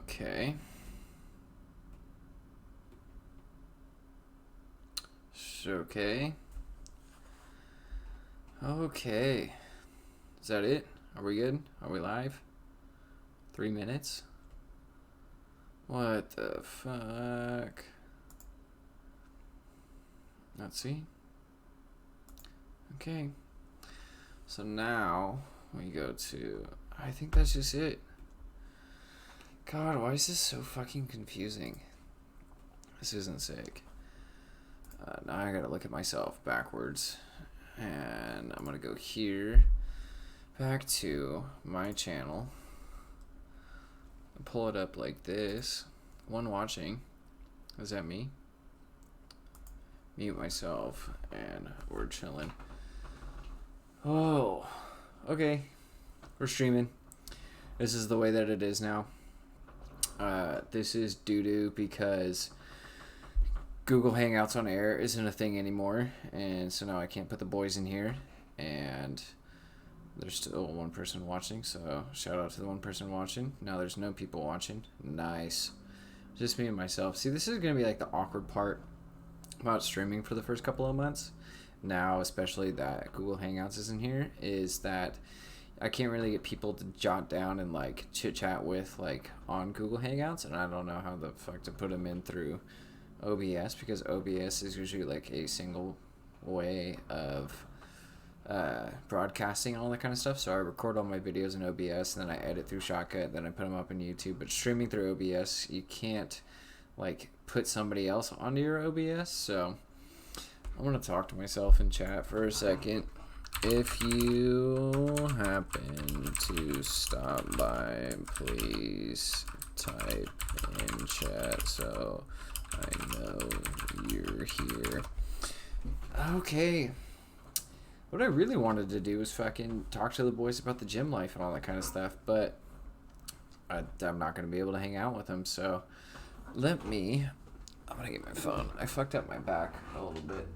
Okay. Okay. Okay. Is that it? Are we good? Are we live? 3 minutes? What the fuck? Let's see. Okay. So now we go to... I think that's just it. God, why is this so fucking confusing? This isn't sick. Now I gotta look at myself backwards. And I'm gonna go here. Back to my channel. Pull it up like this. One watching. Is that me? Mute myself. And we're chilling. Oh. Okay. We're streaming. This is the way that it is now. This is doo-doo because Google Hangouts on air isn't a thing anymore, and so now I can't put the boys in here, and there's still one person watching, so shout out to the one person watching. Now there's no people watching. Nice. Just me and myself. See, this is going to be like the awkward part about streaming for the first couple of months. Now, especially that Google Hangouts isn't here, is that I can't really get people to jot down and like chit chat with like on Google Hangouts, and I don't know how the fuck to put them in through OBS, because OBS is usually like a single way of broadcasting and all that kind of stuff. So I record all my videos in OBS, and then I edit through Shotcut, then I put them up on YouTube. But streaming through OBS, you can't like put somebody else onto your OBS. So I'm gonna talk to myself in chat for a second. If you happen to stop by, please type in chat so I know you're here. Okay. What I really wanted to do was fucking talk to the boys about the gym life and all that kind of stuff, but I'm not going to be able to hang out with them, so I'm going to get my phone. I fucked up my back a little bit.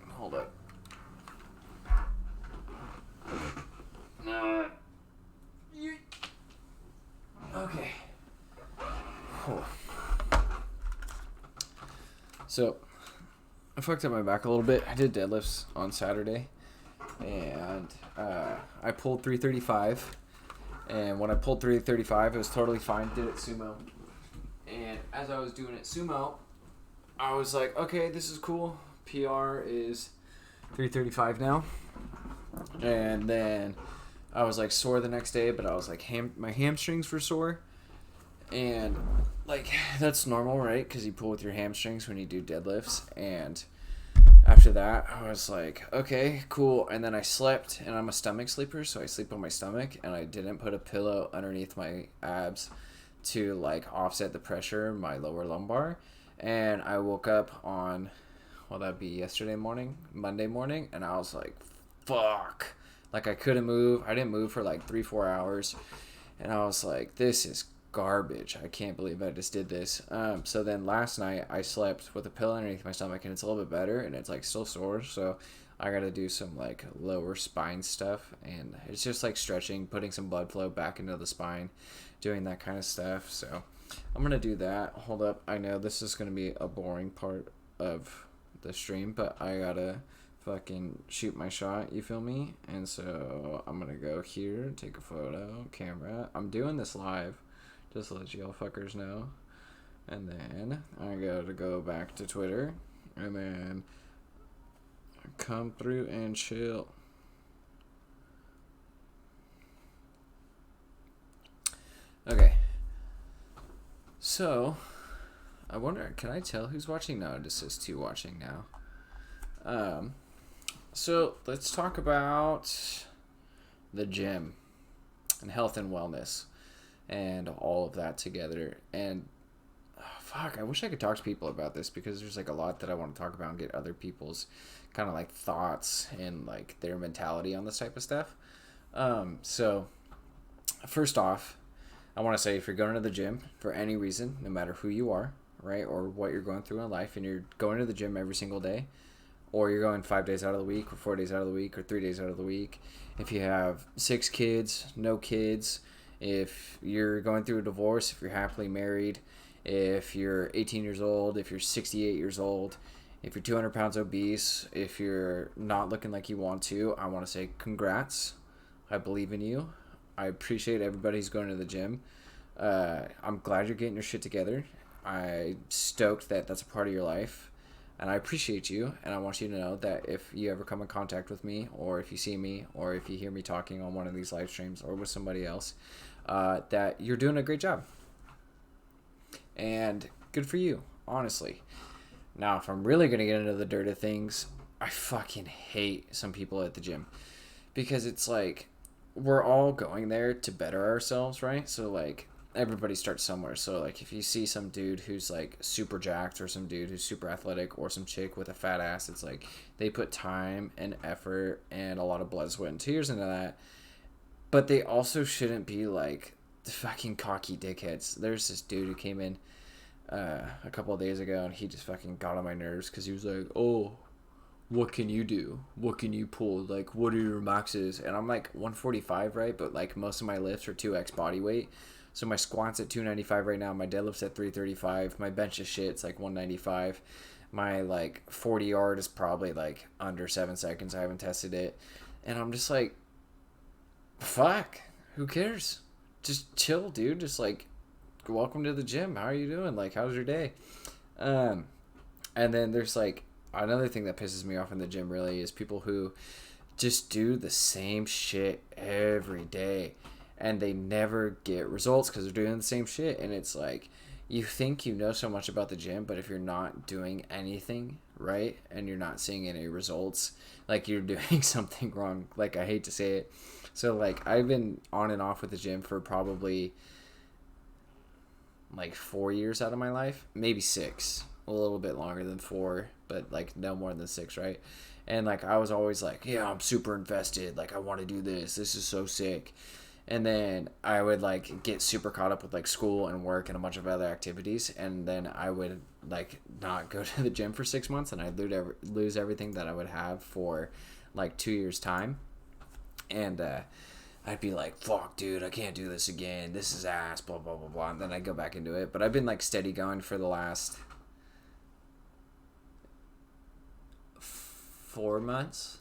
Hold up. Okay. Oh. So, I fucked up my back a little bit. I did deadlifts on Saturday, and I pulled 335. And when I pulled 335, it was totally fine. Did it sumo. And as I was doing it sumo, I was like, okay, this is cool. PR is 335 now. And then I was like sore the next day, but I was like, my hamstrings were sore. And like, that's normal, right? Because you pull with your hamstrings when you do deadlifts. And after that, I was like, okay, cool. And then I slept, and I'm a stomach sleeper, so I sleep on my stomach, and I didn't put a pillow underneath my abs to like offset the pressure in my lower lumbar. And I woke up on, well, that'd be Monday morning, and I was like, fuck. Like, I couldn't move. I didn't move for like 3-4 hours, and I was like, this is garbage. I can't believe I just did this. So then last night I slept with a pillow underneath my stomach, and it's a little bit better, and it's like still sore, so I gotta do some like lower spine stuff, and it's just like stretching, putting some blood flow back into the spine, doing that kind of stuff. So I'm gonna do that. Hold up, I know this is gonna be a boring part of the stream, but I gotta fucking shoot my shot, you feel me? And so I'm gonna go here, take a photo, camera. I'm doing this live, just to let you all fuckers know. And then I gotta go back to Twitter, and then come through and chill. Okay. So, I wonder, can I tell who's watching? No, it just says 2 watching now. So let's talk about the gym and health and wellness and all of that together. And fuck, I wish I could talk to people about this, because there's like a lot that I want to talk about and get other people's kind of like thoughts and like their mentality on this type of stuff. So first off, I want to say, if you're going to the gym for any reason, no matter who you are, right, or what you're going through in life, and you're going to the gym every single day, or you're going 5 days out of the week, or 4 days out of the week, or 3 days out of the week, if you have 6 kids, no kids, If you're going through a divorce, if you're happily married, if you're 18 years old, if you're 68 years old, if you're 200 pounds obese, if you're not looking like you want to, I want to say congrats. I believe in you. I appreciate everybody who's going to the gym. I'm glad you're getting your shit together. I'm stoked that that's a part of your life. And I appreciate you. And I want you to know that if you ever come in contact with me, or if you see me, or if you hear me talking on one of these live streams or with somebody else, that you're doing a great job. And good for you, honestly. Now, if I'm really going to get into the dirt of things, I fucking hate some people at the gym. Because it's like, we're all going there to better ourselves, right? So, like, everybody starts somewhere. So, like, if you see some dude who's, like, super jacked, or some dude who's super athletic, or some chick with a fat ass, it's like, they put time and effort and a lot of blood, sweat, and tears into that. But they also shouldn't be, like, the fucking cocky dickheads. There's this dude who came in a couple of days ago, and he just fucking got on my nerves because he was like, oh, what can you do? What can you pull? Like, what are your maxes? And I'm like 145, right? But like most of my lifts are 2x body weight. So my squat's at 295 right now. My deadlift's at 335. My bench is shit. It's like 195. My like 40 yard is probably like under 7 seconds. I haven't tested it. And I'm just like, fuck, who cares? Just chill, dude. Just like, welcome to the gym. How are you doing? Like, how's your day? And then there's like another thing that pisses me off in the gym really is people who just do the same shit every day and they never get results because they're doing the same shit. And it's like, you think you know so much about the gym, but if you're not doing anything right and you're not seeing any results, like, you're doing something wrong. Like, I hate to say it. So like, I've been on and off with the gym for probably like 4 years out of my life, maybe 6, a little bit longer than 4, but like no more than 6, right? And like, I was always like, yeah, I'm super invested, like, I want to do this is so sick. And then I would like get super caught up with like school and work and a bunch of other activities, and then I would like not go to the gym for 6 months, and I'd lose everything that I would have for like 2 years time. And I'd be like, fuck, dude, I can't do this again. This is ass, blah, blah, blah, blah. And then I'd go back into it. But I've been, like, steady going for the last 4 months.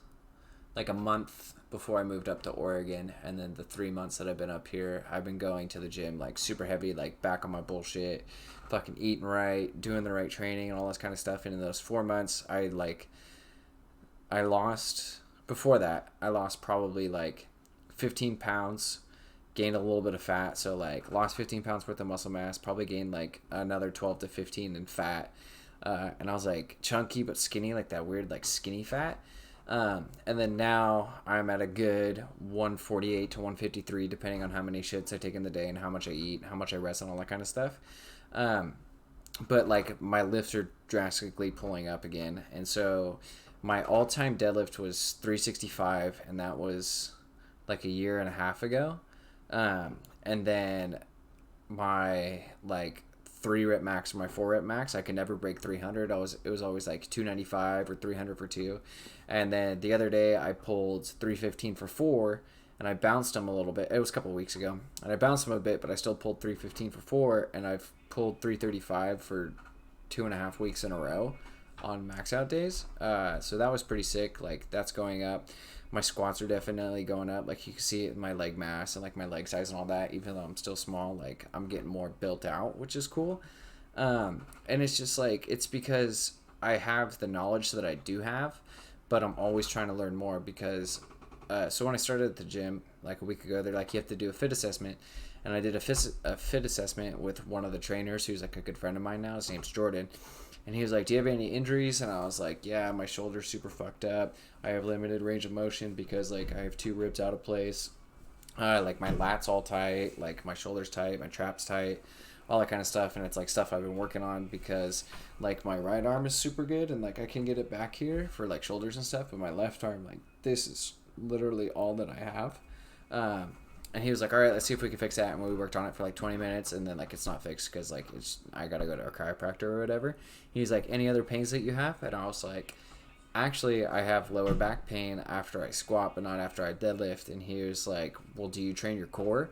Like, a month before I moved up to Oregon. And then the 3 months that I've been up here, I've been going to the gym, like, super heavy, like, back on my bullshit, fucking eating right, doing the right training, and all this kind of stuff. And in those 4 months, I lost, before that, I lost probably, like, 15 pounds, gained a little bit of fat. So like, lost 15 pounds worth of muscle mass, probably gained like another 12 to 15 in fat. And I was like chunky but skinny, like that weird like skinny fat. And then now I'm at a good 148 to 153, depending on how many shits I take in the day and how much I eat, how much I rest, and all that kind of stuff. But like, my lifts are drastically pulling up again. And so my all-time deadlift was 365, and that was like a year and a half ago. And then my like 3 rep max or my 4 rep max, I could never break 300. It was always like 295 or 300 for 2. And then the other day I pulled 315 for 4, and I bounced them a little bit. It was a couple of weeks ago, and I bounced them a bit, but I still pulled 315 for 4, and I've pulled 335 for 2.5 weeks in a row on max out days. So that was pretty sick. Like, that's going up. My squats are definitely going up. Like, you can see it in my leg mass and like my leg size and all that. Even though I'm still small, like, I'm getting more built out, which is cool. And it's just like, it's because I have the knowledge that I do have, but I'm always trying to learn more. Because so when I started at the gym like a week ago, they're like, you have to do a fit assessment. And I did a fit assessment with one of the trainers who's like a good friend of mine now. His name's Jordan. And he was like, do you have any injuries? And I was like, yeah, my shoulder's super fucked up. I have limited range of motion because, like, I have 2 ribs out of place. Like, my lat's all tight. Like, my shoulder's tight. My trap's tight. All that kind of stuff. And it's, like, stuff I've been working on because, like, my right arm is super good. And, like, I can get it back here for, like, shoulders and stuff. But my left arm, like, this is literally all that I have. And he was like, all right, let's see if we can fix that. And we worked on it for like 20 minutes, and then like, it's not fixed because like, I got to go to a chiropractor or whatever. He's like, any other pains that you have? And I was like, actually, I have lower back pain after I squat, but not after I deadlift. And he was like, well, do you train your core?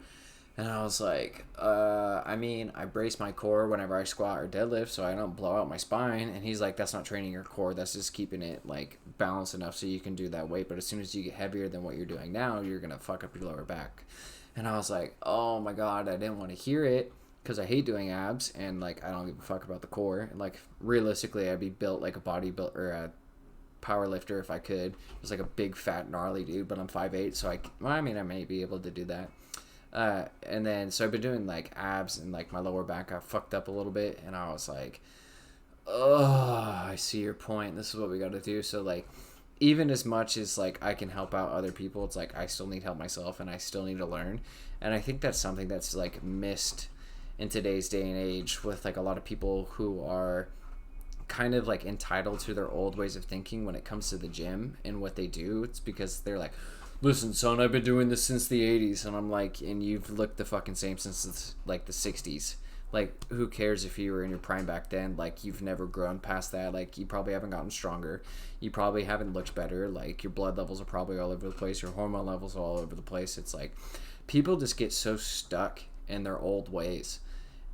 And I was like, I mean, I brace my core whenever I squat or deadlift so I don't blow out my spine. And he's like, that's not training your core. That's just keeping it, like, balanced enough so you can do that weight. But as soon as you get heavier than what you're doing now, you're going to fuck up your lower back. And I was like, oh, my God, I didn't want to hear it because I hate doing abs. And, like, I don't give a fuck about the core. And, like, realistically, I'd be built like a bodybuilder or a power lifter if I could. Just like a big, fat, gnarly dude. But I'm 5'8", so I may be able to do that. And then so I've been doing like abs and like my lower back got fucked up a little bit, and I was like, oh, I see your point. This is what we got to do. So like, even as much as like I can help out other people, it's like I still need help myself and I still need to learn. And I think that's something that's like missed in today's day and age with like a lot of people who are kind of like entitled to their old ways of thinking when it comes to the gym and what they do. It's because they're like, listen, son, I've been doing this since the 80s. And I'm like, and you've looked the fucking same since like the 60s. Like, who cares if you were in your prime back then? Like, you've never grown past that. Like, you probably haven't gotten stronger. You probably haven't looked better. Like, your blood levels are probably all over the place. Your hormone levels are all over the place. It's like, people just get so stuck in their old ways.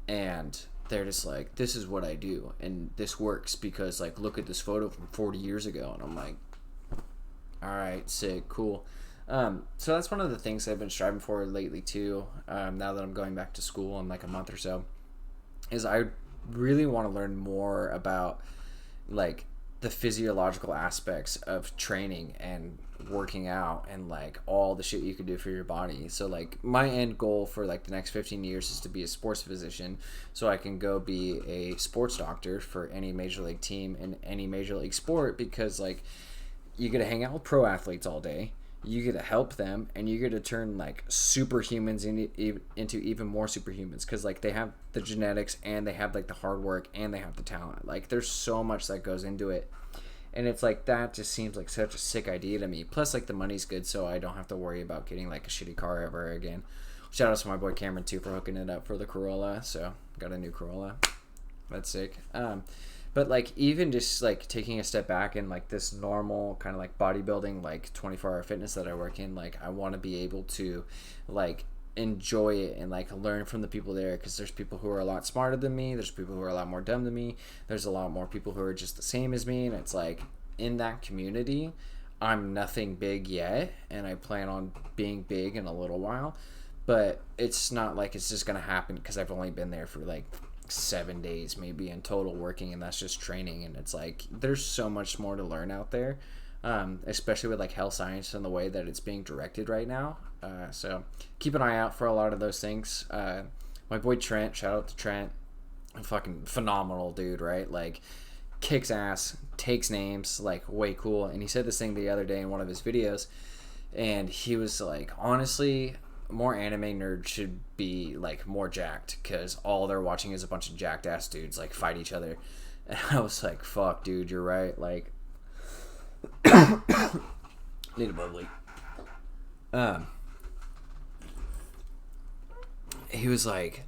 And they're just like, this is what I do. And this works because, like, look at this photo from 40 years ago. And I'm like, all right, sick, cool. So that's one of the things I've been striving for lately too. Now that I'm going back to school in like a month or so, is I really want to learn more about like the physiological aspects of training and working out and like all the shit you can do for your body. So like my end goal for like the next 15 years is to be a sports physician so I can go be a sports doctor for any major league team in any major league sport, because like you get to hang out with pro athletes all day. You get to help them, and you get to turn like superhumans into even more superhumans, because like they have the genetics and they have like the hard work and they have the talent. Like there's so much that goes into it, and it's like that just seems like such a sick idea to me. Plus like the money's good, so I don't have to worry about getting like a shitty car ever again. Shout out to my boy Cameron too for hooking it up for the Corolla. So got a new Corolla. That's sick. But like even just like taking a step back in like this normal kind of like bodybuilding like 24-hour fitness that I work in, like I want to be able to like enjoy it and like learn from the people there, because there's people who are a lot smarter than me, there's people who are a lot more dumb than me, there's a lot more people who are just the same as me, and it's like in that community I'm nothing big yet, and I plan on being big in a little while, but it's not like it's just gonna happen because I've only been there for like 7 days maybe in total working, and that's just training. And it's like there's so much more to learn out there, especially with like health science and the way that it's being directed right now. So keep an eye out for a lot of those things. My boy Trent, shout out to Trent, a fucking phenomenal dude, right? Like kicks ass, takes names, like way cool. And he said this thing the other day in one of his videos, and he was like, honestly, more anime nerds should be like more jacked, because all they're watching is a bunch of jacked ass dudes like fight each other. And I was like, fuck dude, you're right. Like need a bubbly. He was like,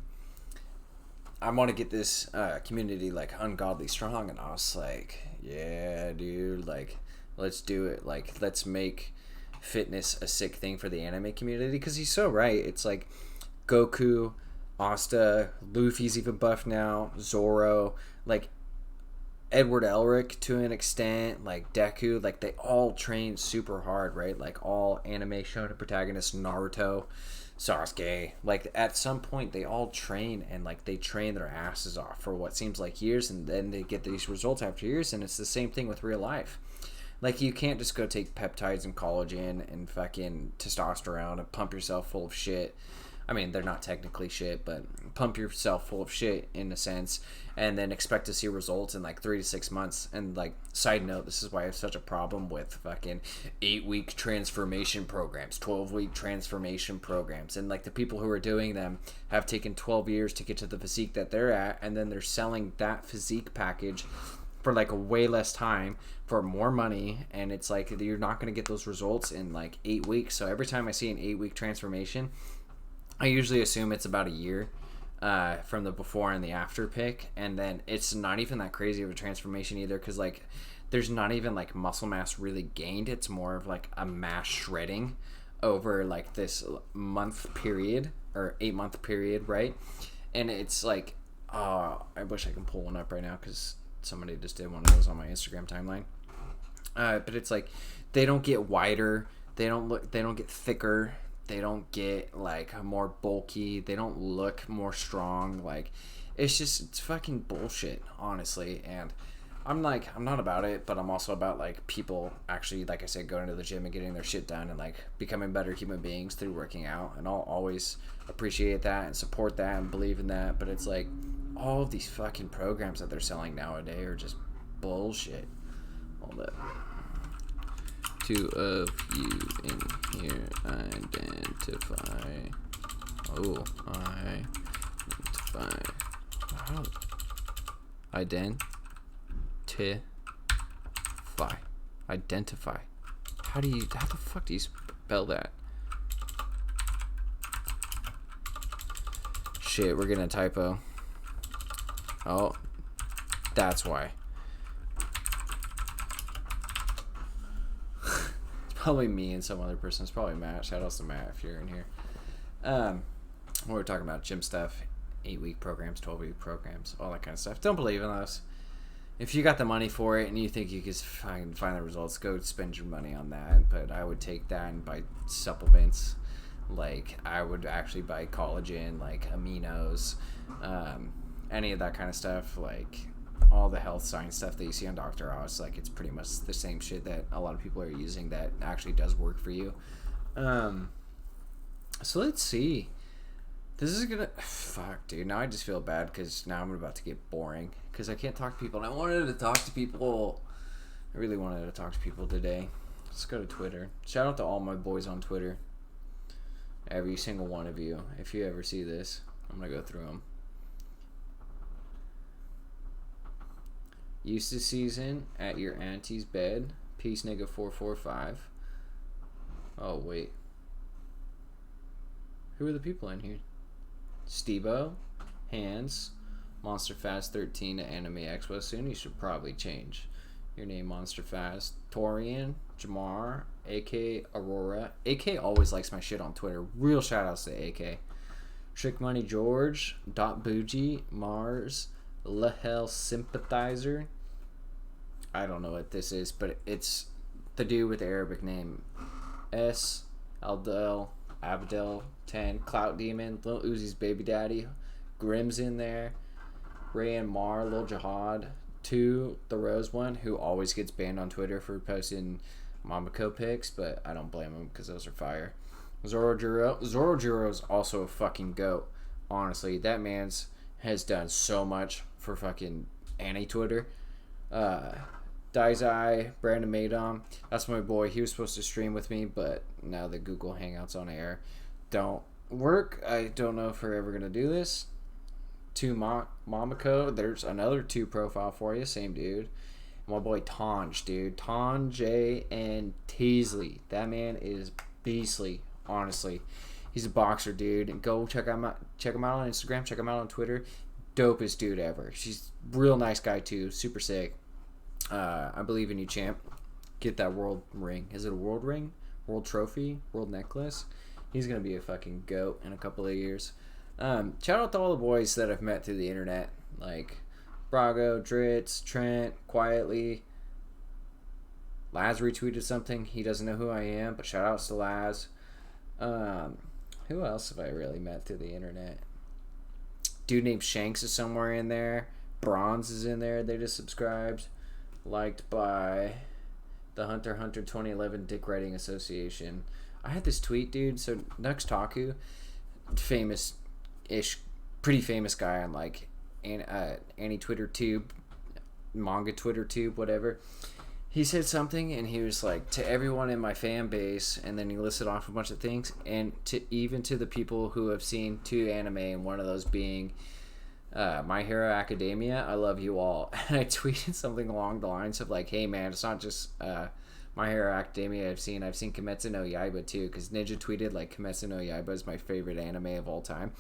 I want to get this community like ungodly strong, and I was like, yeah dude, like let's do it. Like let's make fitness a sick thing for the anime community, because he's so right. It's like Goku, Asta, Luffy's even buff now, Zoro, like Edward Elric to an extent, like Deku, like they all train super hard, right? Like all anime shonen protagonists, Naruto, Sasuke, like at some point they all train, and like they train their asses off for what seems like years, and then they get these results after years. And it's the same thing with real life. Like, you can't just go take peptides and collagen and fucking testosterone and pump yourself full of shit. I mean, they're not technically shit, but pump yourself full of shit in a sense, and then expect to see results in like 3 to 6 months. And like, side note, this is why I have such a problem with fucking 8-week transformation programs, 12-week transformation programs. And like the people who are doing them have taken 12 years to get to the physique that they're at, and then they're selling that physique package for like a way less time for more money, and it's like you're not going to get those results in like 8 weeks. So every time I see an 8-week transformation, I usually assume it's about a year from the before and the after pic, and then it's not even that crazy of a transformation either, because like there's not even like muscle mass really gained. It's more of like a mass shredding over like this month period or 8-month period, right? And it's like, I wish I can pull one up right now because somebody just did one of those on my Instagram timeline. But it's like they don't get wider, they don't get thicker, they don't get like more bulky, they don't look more strong. Like it's fucking bullshit, honestly. And I'm not about it, but I'm also about like people actually, like I said, going to the gym and getting their shit done and like becoming better human beings through working out. And I'll always appreciate that and support that and believe in that. But it's like all of these fucking programs that they're selling nowadays are just bullshit. Hold up. Two of you in here identify. Oh, identify. Wow. Identify. How the fuck do you spell that? Shit, we're getting a typo. Oh, that's why. It's probably me and some other person. It's probably Matt. Shout out to Matt if you're in here. We're talking about gym stuff, 8-week programs, 12-week programs, all that kind of stuff. Don't believe in those. If you got the money for it and you think you can find the results, go spend your money on that. But I would take that and buy supplements. Like, I would actually buy collagen, like aminos, any of that kind of stuff. Like, all the health science stuff that you see on Dr. Oz. Like, it's pretty much the same shit that a lot of people are using that actually does work for you. So let's see. This is gonna... Fuck, dude. Now I just feel bad because now I'm about to get boring. Because I can't talk to people. And I wanted to talk to people. I really wanted to talk to people today. Let's go to Twitter. Shout out to all my boys on Twitter. Every single one of you. If you ever see this, I'm going to go through them. Used to season at your auntie's bed. Peace nigga 445. Oh, wait. Who are the people in here? Stebo, Hands, Monster Fast 13 to Anime Expo soon. You should probably change your name, Monster Fast. Torian, Jamar, AK Aurora. AK always likes my shit on Twitter. Real shout outs to AK. Trick Money George, Dot Bougie, Mars, Lahel Sympathizer. I don't know what this is, but it's the dude with the Arabic name. S. Aldel, Abdel 10, Clout Demon, Lil Uzi's baby daddy, Grim's in there, Ray and Mar, Lil Jihad, 2, the Rose one, who always gets banned on Twitter for posting Mamako pics, but I don't blame him because those are fire. Zorojuro is also a fucking goat. Honestly, that man's has done so much for fucking anti-Twitter. Daizai, Brandon Madom, that's my boy. He was supposed to stream with me, but now the Google Hangouts on air don't work. I don't know if we're ever going to do this. 2 Mamako, there's another 2 profile for you, same dude. My boy Tanj, dude. Tanj and Teasley. That man is beastly, honestly. He's a boxer, dude. And go check him out on Instagram, check him out on Twitter. Dopest dude ever. She's real nice guy too, super sick. I believe in you, champ. Get that world ring. Is it a world ring? World trophy? World necklace? He's going to be a fucking goat in a couple of years. Shout out to all the boys that I've met through the internet. Like Brago, Dritz, Trent, Quietly. Laz retweeted something. He doesn't know who I am, but shout outs to Laz. Who else have I really met through the internet? Dude named Shanks is somewhere in there. Bronze is in there. They just subscribed. Liked by the Hunter x Hunter 2011 Dick Writing Association. I had this tweet, dude. So Nux Taku, famous-ish, pretty famous guy on like anti-Twitter tube, manga Twitter tube, whatever. He said something and he was like, to everyone in my fan base, and then he listed off a bunch of things, and even to the people who have seen 2 anime, and one of those being My Hero Academia, I love you all. And I tweeted something along the lines of like, hey man, it's not just My Hero Academia I've seen Kimetsu no Yaiba too, because Ninja tweeted like Kimetsu no Yaiba is my favorite anime of all time.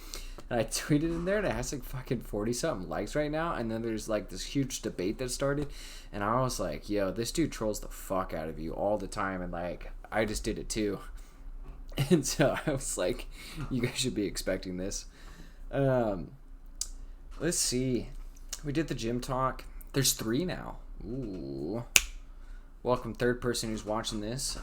And I tweeted in there and it has like fucking 40 something likes right now, and then there's like this huge debate that started, and I was like, yo, this dude trolls the fuck out of you all the time, and like I just did it too. And so I was like, you guys should be expecting this. Let's see. We did the gym talk. There's 3 now. Ooh. Welcome, third person who's watching this.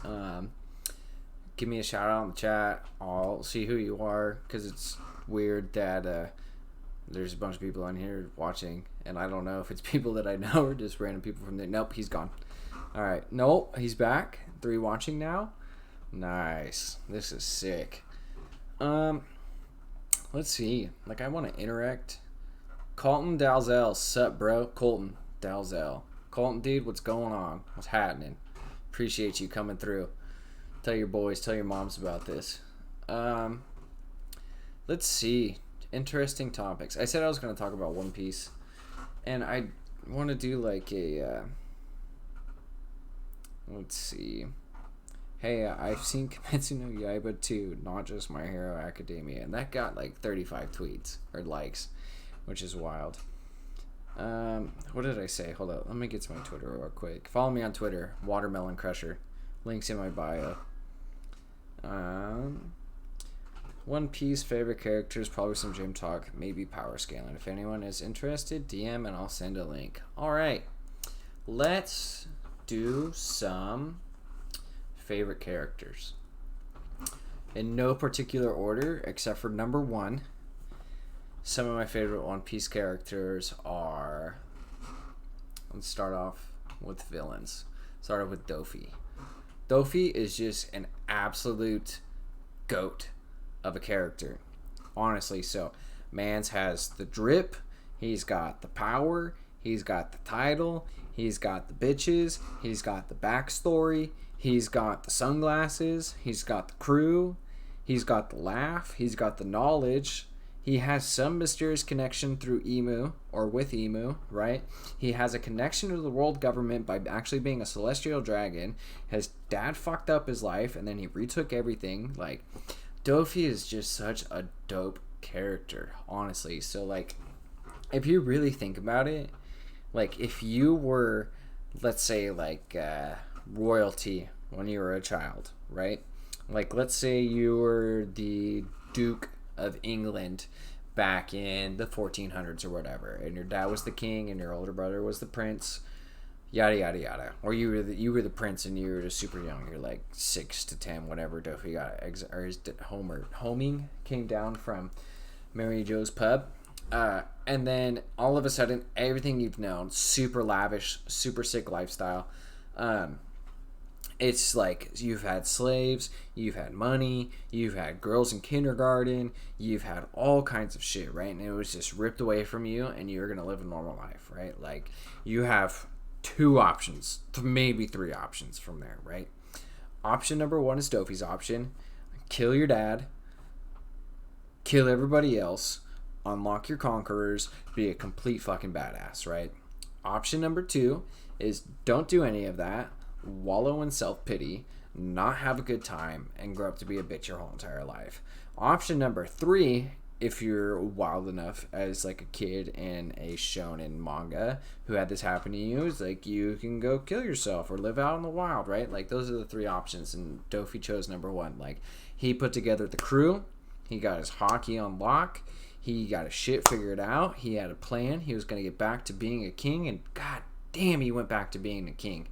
Give me a shout out in the chat. I'll see who you are, because it's weird that there's a bunch of people on here watching, and I don't know if it's people that I know or just random people from there. Nope, he's gone. All right. Nope, he's back. 3 watching now. Nice. This is sick. Let's see. Like, I want to interact. Colton Dalzell. Sup, bro? Colton Dalzell. Colton, dude, what's going on? What's happening? Appreciate you coming through. Tell your boys, tell your moms about this. Let's see. Interesting topics. I said I was going to talk about One Piece. And I want to do like a... let's see. Hey, I've seen Kimetsu no Yaiba too, not just My Hero Academia. And that got like 35 tweets or likes, which is wild. What did I say? Hold up. Let me get to my Twitter real quick. Follow me on Twitter, Watermelon Crusher. Links in my bio. One Piece favorite characters, probably some gym talk, maybe power scaling. If anyone is interested, DM and I'll send a link. Alright. Let's do some favorite characters. In no particular order, except for number 1. Some of my favorite One Piece characters are... Let's start off with villains. Start off with Dofi. Dofi is just an absolute goat of a character. Honestly, so. Mans has the drip. He's got the power. He's got the title. He's got the bitches. He's got the backstory. He's got the sunglasses. He's got the crew. He's got the laugh. He's got the knowledge. He has some mysterious connection through Emu, or with Emu, right? He has a connection to the world government by actually being a celestial dragon. His dad fucked up his life, and then he retook everything. Like, Dofi is just such a dope character, honestly. So, like, if you really think about it, like, if you were, let's say, like, royalty when you were a child, right? Like, let's say you were the Duke of England back in the 1400s or whatever, and your dad was the king and your older brother was the prince, yada yada yada, or you were the prince and you were just super young, you're like 6 to 10, whatever. Dofi got or his homing came down from Mary Joe's pub, and then all of a sudden everything you've known, super lavish, super sick lifestyle, it's like you've had slaves, you've had money, you've had girls in kindergarten, you've had all kinds of shit, right? And it was just ripped away from you, and you're going to live a normal life, right? Like, you have 2 options, maybe 3 options from there, right? Option number 1 is Dofi's option. Kill your dad, kill everybody else, unlock your conquerors, be a complete fucking badass, right? Option number 2 is don't do any of that. Wallow in self-pity, not have a good time, and grow up to be a bitch your whole entire life. Option number 3, if you're wild enough as like a kid in a shonen manga who had this happen to you, is like you can go kill yourself or live out in the wild, right? Like, those are the 3 options, and Dofi chose number 1. Like, he put together the crew, he got his hockey on lock, he got his shit figured out, he had a plan, he was going to get back to being a king, and god damn, he went back to being a king.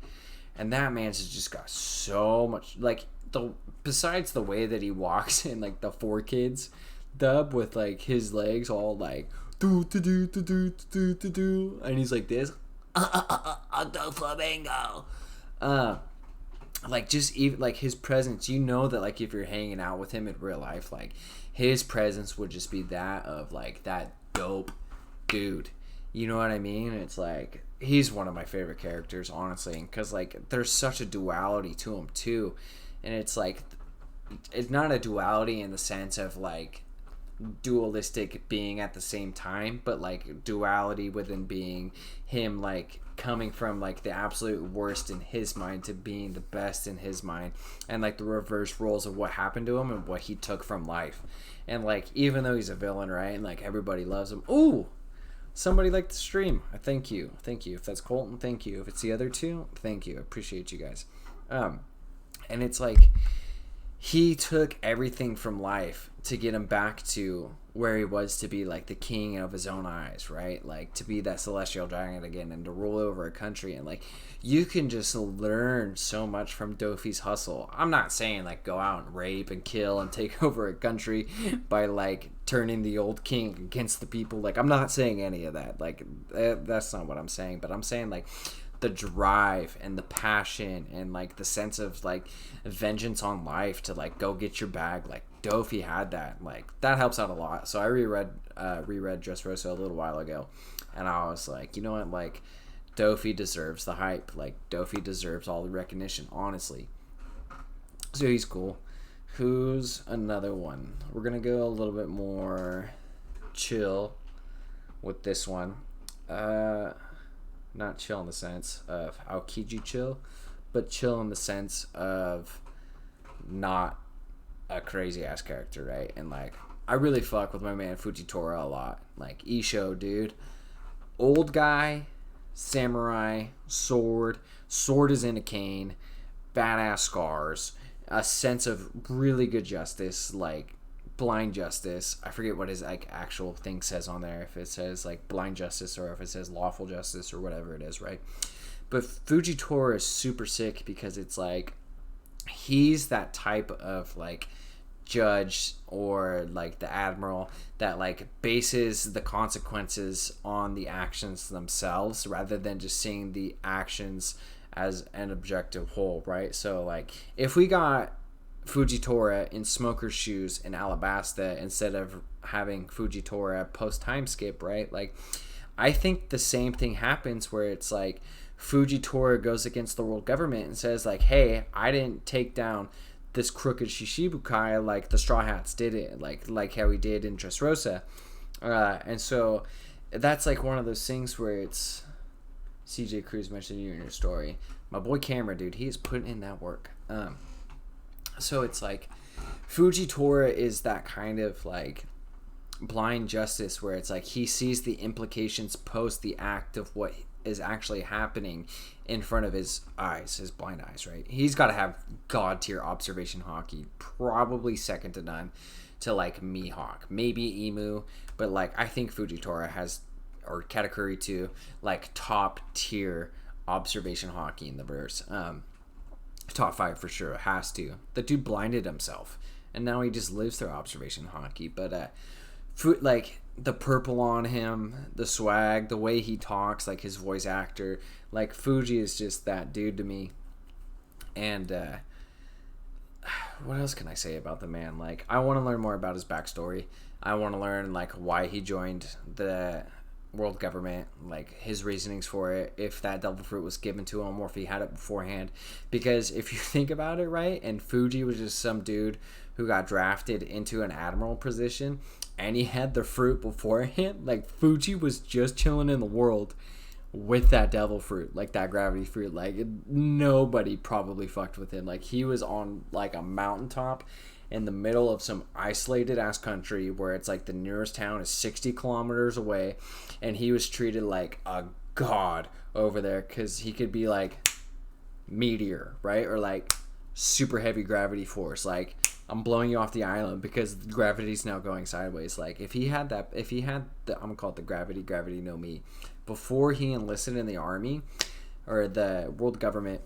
And that man's just got so much, like, besides the way that he walks in, like, the 4 Kids dub with, like, his legs all, like, do, and he's like this, do flamingo. Like, just even, like, his presence, you know that, like, if you're hanging out with him in real life, like, his presence would just be that of, like, that dope dude. You know what I mean? It's like, he's one of my favorite characters, honestly, because, like, there's such a duality to him too, and it's like, it's not a duality in the sense of like dualistic being at the same time, but like duality within being him, like coming from like the absolute worst in his mind to being the best in his mind, and like the reverse roles of what happened to him and what he took from life. And like, even though he's a villain, right, and like everybody loves him. Ooh, somebody liked the stream. Thank you. If that's Colton, thank you. If it's the other 2, thank you. I appreciate you guys. And it's like, he took everything from life to get him back to where he was, to be like the king of his own eyes, right? Like to be that celestial dragon again and to rule over a country. And like you can just learn so much from Dofi's hustle. I'm not saying like go out and rape and kill and take over a country by like turning the old king against the people. Like I'm not saying any of that. Like that's not what I'm saying. But I'm saying like the drive and the passion and like the sense of like vengeance on life to like go get your bag. Like Dofi had that. Like that helps out a lot. So I reread Dressrosa a little while ago, and I was like, you know what, like Dofi deserves the hype. Like Dofi deserves all the recognition, honestly. So he's cool. Who's another one? We're gonna go a little bit more chill with this one. Not chill in the sense of Aokiji chill, but chill in the sense of not a crazy ass character, right? And like I really fuck with my man Fujitora a lot. Like Isho, dude, old guy, samurai, sword is in a cane, badass scars, a sense of really good justice, like blind justice. I forget what his like actual thing says on there, if it says like blind justice or if it says lawful justice or whatever it is, right? But Fujitora is super sick because it's like he's that type of like judge or like the admiral that like bases the consequences on the actions themselves rather than just seeing the actions as an objective whole, right? So like if we got Fujitora in Smoker's shoes in Alabasta instead of having Fujitora post time skip, right? Like I think the same thing happens where it's like Fujitora goes against the world government and says like, hey, I didn't take down this crooked Shishibukai like the Straw Hats did it, like how he did in Dressrosa. And so that's like one of those things where it's CJ Cruz mentioned you in your story. My boy Camera, dude, he's putting in that work. So it's like Fujitora is that kind of like blind justice where it's like he sees the implications post the act of what is actually happening in front of his eyes, his blind eyes, right? He's got to have god tier observation hockey, probably second to none to like Mihawk, maybe Emu, but like I think Fujitora has, or Katakuri too, like top tier observation hockey in the verse. Top 5 for sure, has to. The dude blinded himself and now he just lives through observation hockey. But like the purple on him, the swag, the way he talks, like his voice actor, like Fuji is just that dude to me. And what else can I say about the man? Like I want to learn more about his backstory. I want to learn like why he joined the world government, like his reasonings for it, if that devil fruit was given to him or if he had it beforehand. Because if you think about it, right, and Fuji was just some dude who got drafted into an admiral position and he had the fruit beforehand, like Fuji was just chilling in the world with that devil fruit, like that gravity fruit. Like nobody probably fucked with him. Like he was on like a mountaintop in the middle of some isolated ass country where it's like the nearest town is 60 kilometers away, and he was treated like a god over there because he could be like meteor, right, or like super heavy gravity force, like I'm blowing you off the island because gravity's now going sideways. Like if he had the I'm gonna call it the gravity no me before he enlisted in the army or the world government,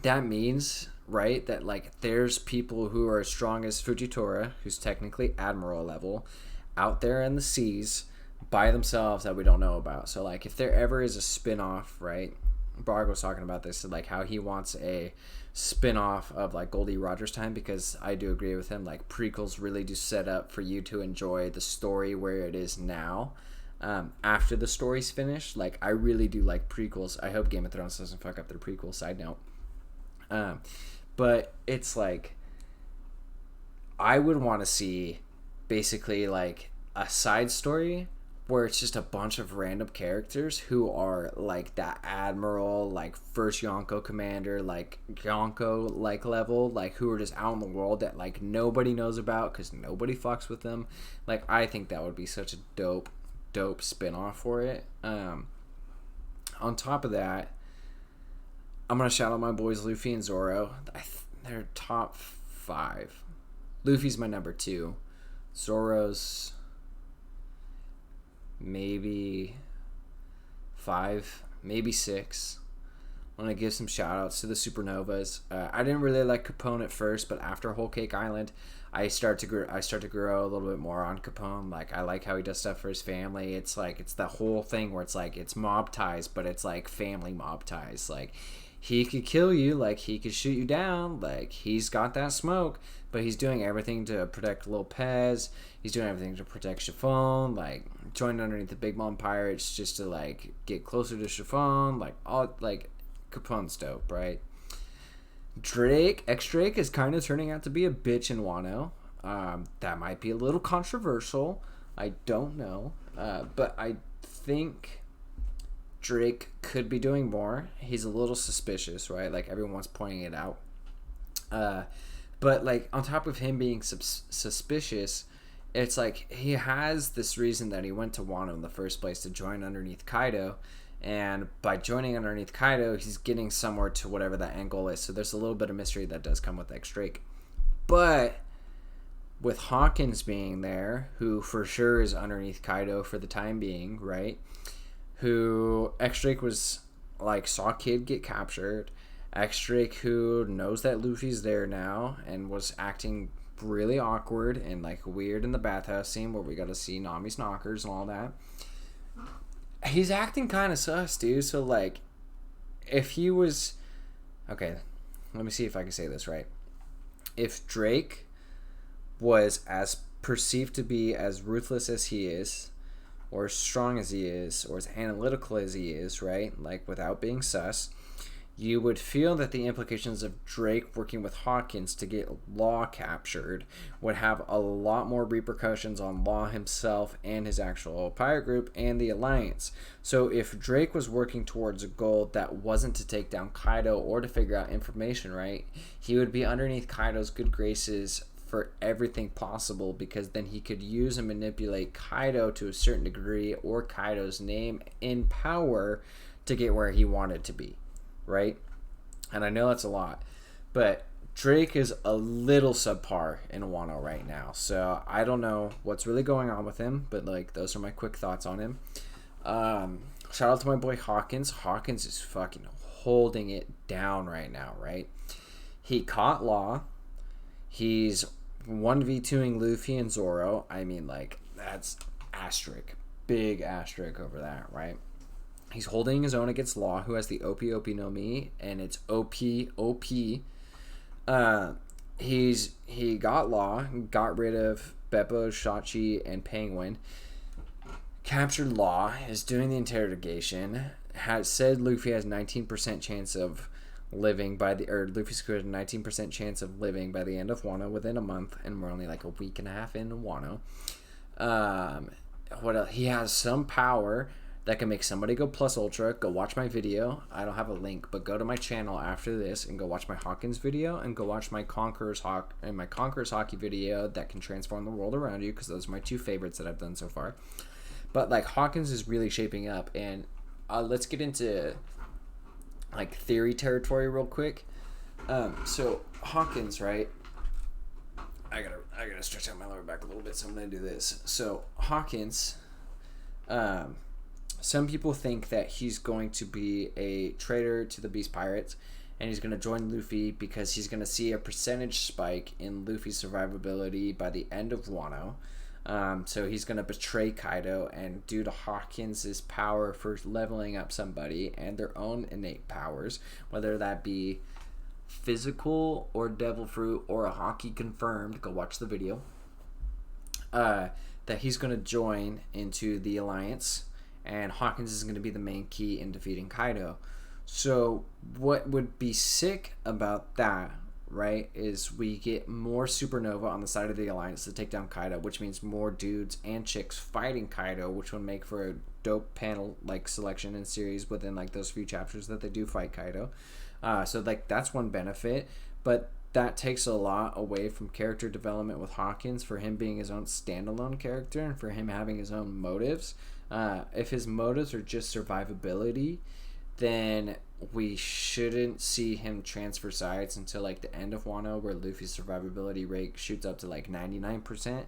that means, right, that like there's people who are as strong as Fujitora, who's technically admiral level, out there in the seas by themselves that we don't know about. So like if there ever is a spin-off, right, Barg was talking about this, like how he wants a spin-off of like Goldie Rogers time, because I do agree with him, like prequels really do set up for you to enjoy the story where it is now. After the story's finished, like I really do like prequels. I hope Game of Thrones doesn't fuck up their prequel, side note. But it's like I would want to see basically like a side story where it's just a bunch of random characters who are like that admiral, like first Yonko commander, like Yonko like level, like who are just out in the world that like nobody knows about because nobody fucks with them. Like I think that would be such a dope spin-off for it. On top of that, I'm gonna shout out my boys Luffy and Zoro. They're top 5. Luffy's my number 2. Zoro's maybe 5, maybe 6. I want to give some shout outs to the Supernovas. I didn't really like Capone at first, but after Whole Cake Island, I start to grow a little bit more on Capone. Like, I like how he does stuff for his family. It's like, it's the whole thing where it's like, it's mob ties, but it's like family mob ties. Like, he could kill you, like, he could shoot you down, like, he's got that smoke, but he's doing everything to protect Lopez. He's doing everything to protect Chiffon, like, joined underneath the Big Mom Pirates just to, like, get closer to Chiffon, like, all, like, Capone's dope, right? X-Drake is kind of turning out to be a bitch in Wano. That might be a little controversial. I don't know. But I think Drake could be doing more. He's a little suspicious, right? Like, everyone's pointing it out. But, like, on top of him being suspicious, it's like he has this reason that he went to Wano in the first place to join underneath Kaido. And by joining underneath Kaido, he's getting somewhere to whatever that end goal is. So there's a little bit of mystery that does come with X-Drake. But with Hawkins being there, who for sure is underneath Kaido for the time being, right? Who X-Drake was like, saw Kid get captured. X-Drake, who knows that Luffy's there now and was acting really awkward and like weird in the bathhouse scene where we got to see Nami's knockers and all that. He's acting kind of sus, dude. So, like, if he was... Okay, let me see if I can say this right. If Drake was as perceived to be as ruthless as he is, or as strong as he is, or as analytical as he is, right? Like, without being sus, you would feel that the implications of Drake working with Hawkins to get Law captured would have a lot more repercussions on Law himself and his actual pirate group and the Alliance. So if Drake was working towards a goal that wasn't to take down Kaido or to figure out information, right, he would be underneath Kaido's good graces for everything possible, because then he could use and manipulate Kaido to a certain degree, or Kaido's name in power, to get where he wanted to be. Right? And I know that's a lot, but Drake is a little subpar in Wano right now, so I don't know what's really going on with him, but like, those are my quick thoughts on him. Shout out to my boy Hawkins. Hawkins is fucking holding it down right now, right? He caught Law. He's 1v2ing Luffy and Zoro. I mean, like, that's asterisk, big asterisk over that, right? He's holding his own against Law, who has the OP no Mi, and it's OP. He got Law, got rid of Beppo, Shachi, and Penguin, captured Law, is doing the interrogation, has said Luffy has 19% chance of living by the, or Luffy's crew has a 19% chance of living by the end of Wano within a month, and we're only like a week and a half in Wano. What else? He has some power that can make somebody go plus ultra. Go watch my video. I don't have a link, but go to my channel after this and go watch my Hawkins video, and go watch my Conqueror's Hockey video that can transform the world around you, because those are my two favorites that I've done so far. But like, Hawkins is really shaping up, and let's get into like theory territory real quick. So Hawkins, right? I gotta stretch out my lower back a little bit, so I'm gonna do this. So Hawkins, some people think that he's going to be a traitor to the Beast Pirates, and he's going to join Luffy because he's going to see a percentage spike in Luffy's survivability by the end of Wano. So he's going to betray Kaido, and due to Hawkins' power for leveling up somebody and their own innate powers, whether that be physical or devil fruit or a hockey confirmed, go watch the video, that he's going to join into the Alliance, and Hawkins is going to be the main key in defeating Kaido. So what would be sick about that, right, is we get more supernova on the side of the Alliance to take down Kaido, which means more dudes and chicks fighting Kaido, which would make for a dope panel like selection and series within like those few chapters that they do fight Kaido. So like, that's one benefit, but that takes a lot away from character development with Hawkins, for him being his own standalone character and for him having his own motives. If his motives are just survivability, then we shouldn't see him transfer sides until like the end of Wano, where Luffy's survivability rate shoots up to like 99%.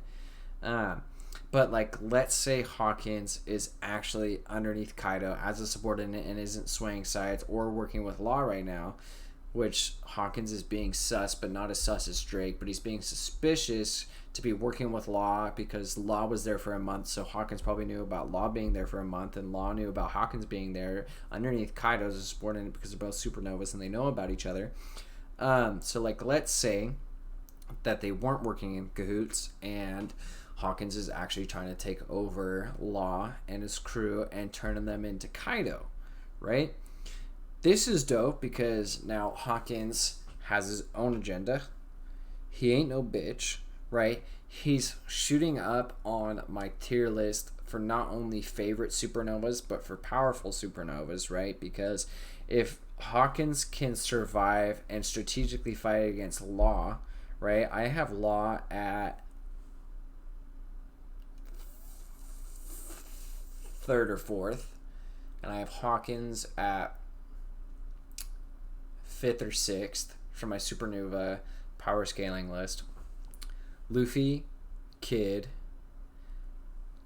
But like, let's say Hawkins is actually underneath Kaido as a subordinate and isn't swaying sides or working with Law right now, which Hawkins is being sus, but not as sus as Drake, but he's being suspicious to be working with Law because Law was there for a month, so Hawkins probably knew about Law being there for a month, and Law knew about Hawkins being there underneath Kaido as a subordinate because they're both supernovas and they know about each other. So like, let's say that they weren't working in cahoots and Hawkins is actually trying to take over Law and his crew and turning them into Kaido, right? This is dope because now Hawkins has his own agenda. He ain't no bitch, right? He's shooting up on my tier list for not only favorite supernovas, but for powerful supernovas, right? Because if Hawkins can survive and strategically fight against Law, right? I have Law at 3rd or 4th, and I have Hawkins at 5th or 6th for my supernova power scaling list. Luffy, Kid,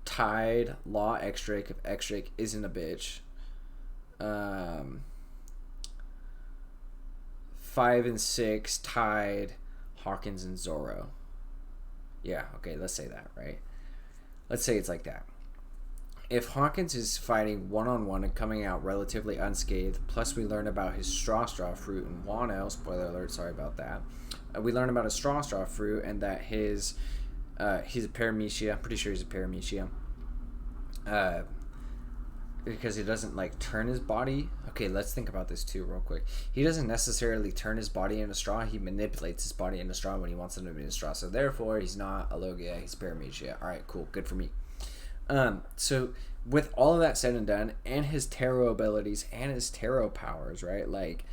tied Law, X-Drake if X-Drake isn't a bitch. 5 and 6 tied Hawkins and Zoro. Yeah, okay, let's say that, right? Let's say it's like that. If Hawkins is fighting one-on-one and coming out relatively unscathed, plus we learn about his straw fruit in Wano, spoiler alert, sorry about that. We learn about his straw fruit and that he's a paramecia. I'm pretty sure he's a paramecia. Because he doesn't like turn his body. Okay, let's think about this too real quick. He doesn't necessarily turn his body into straw. He manipulates his body into straw when he wants him to be in straw. So therefore, he's not a Logia. He's paramecia. All right, cool. Good for me. So with all of that said and done, and his tarot abilities and his tarot powers, right? Like,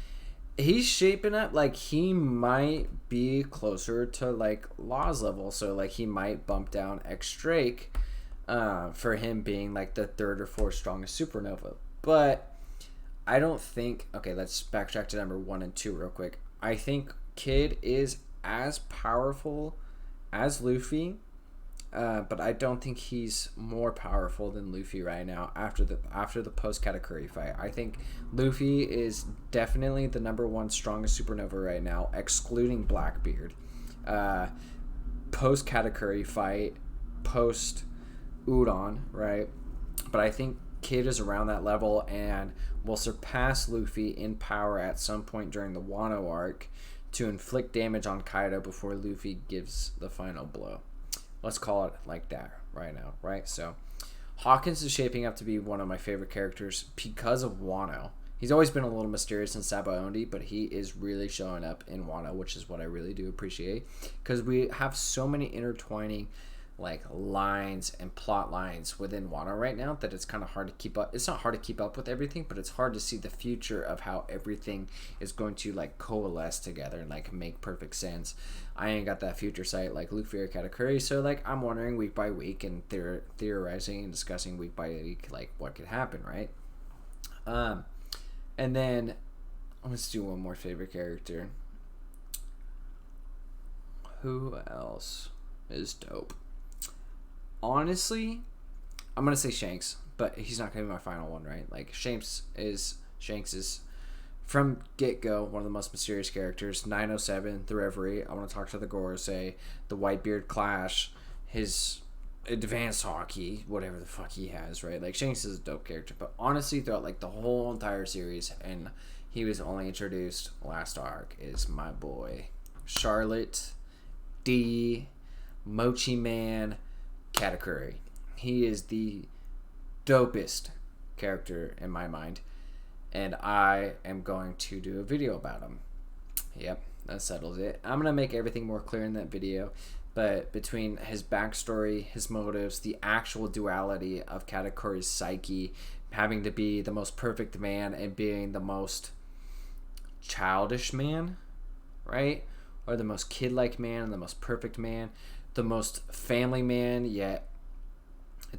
he's shaping up like he might be closer to like Law's level. So like, he might bump down X-Drake for him being like the 3rd or 4th strongest supernova. But I don't think, okay, let's backtrack to number 1 and 2 real quick. I think Kid is as powerful as Luffy, but I don't think he's more powerful than Luffy right now after the post Katakuri fight. I think Luffy is definitely the number 1 strongest supernova right now, excluding Blackbeard. Post Katakuri fight, post Udon, right? But I think Kid is around that level and will surpass Luffy in power at some point during the Wano arc to inflict damage on Kaido before Luffy gives the final blow. Let's call it like that right now, right? So Hawkins is shaping up to be one of my favorite characters because of Wano. He's always been a little mysterious in Sabaody, but he is really showing up in Wano, which is what I really do appreciate, because we have so many intertwining like lines and plot lines within Wano right now that it's kind of hard to keep up. It's not hard to keep up with everything, but it's hard to see the future of how everything is going to like coalesce together and like make perfect sense. I ain't got that future sight like Luffy or Katakuri, so like I'm wondering week by week and theorizing and discussing week by week like what could happen, right? And then let's do one more favorite character. Who else is dope? Honestly, I'm gonna say Shanks, but he's not gonna be my final one, right? Like Shanks is from get-go one of the most mysterious characters. 907, the Reverie. I want to talk to the Gorosei, the Whitebeard Clash, his advanced hockey, whatever the fuck he has, right? Like Shanks is a dope character, but honestly, throughout like the whole entire series, and he was only introduced last arc, is my boy Charlotte D, Mochi Man, Katakuri. He is the dopest character in my mind, and I am going to do a video about him. Yep, that settles it. I'm gonna make everything more clear in that video, but between his backstory, his motives, the actual duality of Katakuri's psyche, having to be the most perfect man and being the most childish man, right? Or the most kid-like man and the most perfect man, the most family man, yet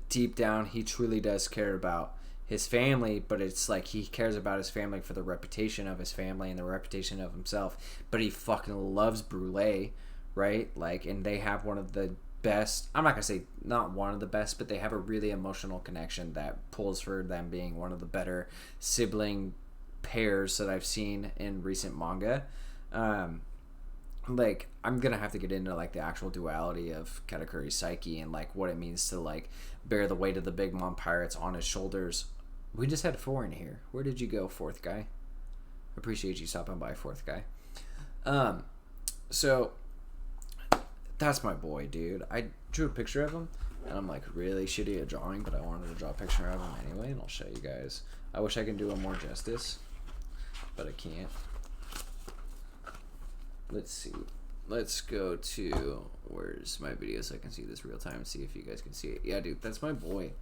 deep down he truly does care about his family, but it's like he cares about his family for the reputation of his family and the reputation of himself. But he fucking loves Brûlé, right? Like, and they have one of the best, I'm not gonna say not one of the best, but they have a really emotional connection that pulls for them being one of the better sibling pairs that I've seen in recent manga. Like, I'm gonna have to get into like the actual duality of Katakuri's psyche and like what it means to like bear the weight of the big mom pirates on his shoulders. We just had 4 in here. Where did you go, fourth guy? Appreciate you stopping by, fourth guy. So that's my boy, dude. I drew a picture of him, and I'm like really shitty at drawing, but I wanted to draw a picture of him anyway, and I'll show you guys. I wish I could do him more justice, but I can't. Let's see. Let's go to, where's my video so I can see this real time and see if you guys can see it. Yeah, dude, that's my boy.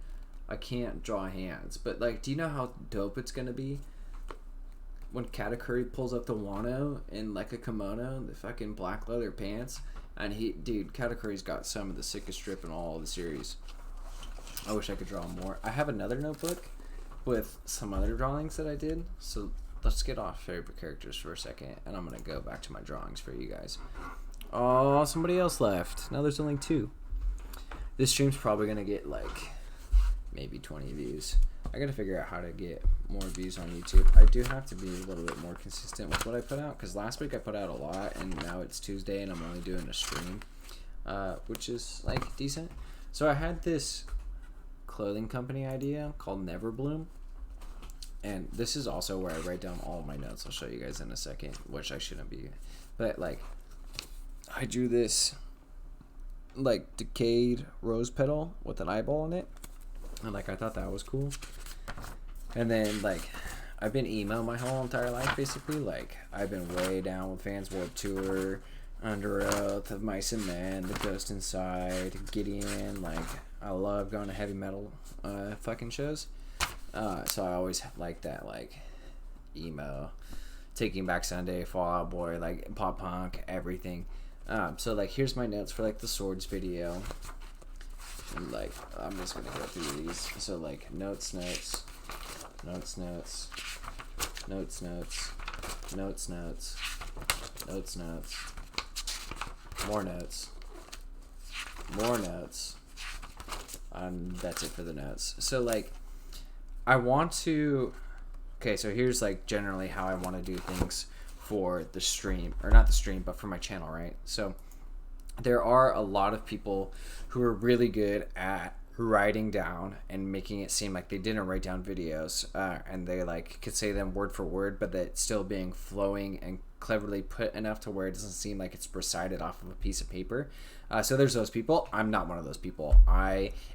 I can't draw hands, but like, do you know how dope it's gonna be when Katakuri pulls up the Wano in like a kimono, the fucking black leather pants, and dude, Katakuri's got some of the sickest strip in all of the series. I wish I could draw more. I have another notebook with some other drawings that I did, so let's get off favorite characters for a second, and I'm gonna go back to my drawings for you guys. Oh, somebody else left. Now there's only 2. This stream's probably gonna get like maybe 20 views. I gotta figure out how to get more views on YouTube. I do have to be a little bit more consistent with what I put out, because last week I put out a lot, and now it's Tuesday and I'm only doing a stream, which is like decent. So I had this clothing company idea called Neverbloom, and this is also where I write down all my notes. I'll show you guys in a second, which I shouldn't be, but like I drew this like decayed rose petal with an eyeball in it, and like I thought that was cool. And then like I've been emo my whole entire life, basically. Like I've been way down with Fans World Tour, Under Oath, Of Mice and Men, The Ghost Inside, Gideon. Like I love going to heavy metal fucking shows. So I always like that, like emo, Taking Back Sunday, Fall Out Boy, like pop punk, everything. So like here's my notes for like the swords video. And like I'm just gonna go through these. So like notes, notes, notes, notes, notes, notes, notes, notes, notes, notes, more notes, more notes. That's it for the notes. So like I want to, okay, so here's like generally how I want to do things for the stream, or not the stream, but for my channel, right? So there are a lot of people who are really good at writing down and making it seem like they didn't write down videos, and they like could say them word for word, but that still being flowing and cleverly put enough to where it doesn't seem like it's recited off of a piece of paper. So there's those people. I'm not one of those people.